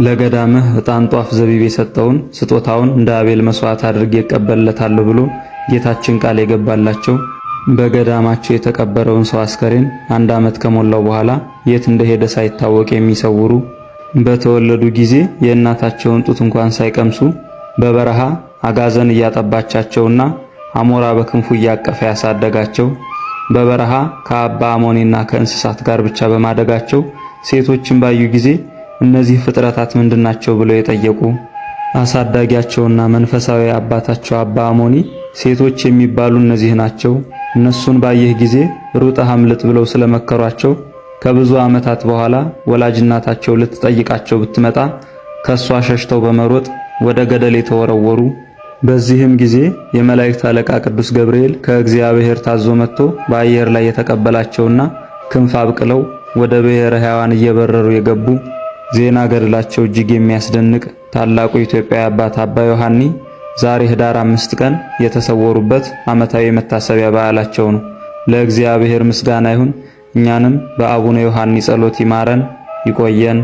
ለገዳምህ ዕጣን ጧፍ ዘቢብ የሰጠውን ስጦታውን እንደ አቤል መስዋዕት አድርጌ እቀበልለታለሁ ብሎ ጌታችን ቃል የገባላቸው በገዳማቸው የተቀበረውን ሰው አስከሬን 1 ዓመት ከሞላው በኋላ የት እንደሄደ ሳይታወቅ የሚሰውሩ፣ በተወለዱ ጊዜ የእናታቸውን ጡት እንኳን ሳይቀምሱ በበረሃ አጋዘን እያጠባቻቸውና አሞራ በክንፉ እያቀፈ ያሳደጋቸው፣ በበረሃ ከአባ አሞኒና ከእንስሳት ጋር ብቻ በማደጋቸው ሴቶችን ባዩ ጊዜ እነዚህ ፍጥረታት ምንድናቸው ብለው የጠየቁ፣ አሳዳጊያቸውና መንፈሳዊ አባታቸው አባ አሞኒ ሴቶች የሚባሉ እነዚህ ናቸው፣ እነሱን ባየህ ጊዜ ሩጠህ አምልጥ ብለው ስለመከሯቸው ከብዙ ዓመታት በኋላ ወላጅናታቸው ልትጠይቃቸው ብትመጣ ከሷ ሸሽተው በመሮጥ ወደ ገደል የተወረወሩ። በዚህም ጊዜ የመላእክት አለቃ ቅዱስ ገብርኤል ከእግዚአብሔር ታዞ መጥቶ በአየር ላይ የተቀበላቸውና ክንፍ አብቅለው ወደ ብሔረ ሕያዋን እየበረሩ የገቡ፣ ዜና ገድላቸው እጅግ የሚያስደንቅ ታላቁ ኢትዮጵያዊ አባት አባ ዮሐኒ ዛሬ ህዳር 5 ቀን የተሰወሩበት ዓመታዊ መታሰቢያ በዓላቸው ነው። ለእግዚአብሔር ምስጋና ይሁን። እኛንም በአቡነ ዮሐኒ ጸሎት ይማረን ይቆየን።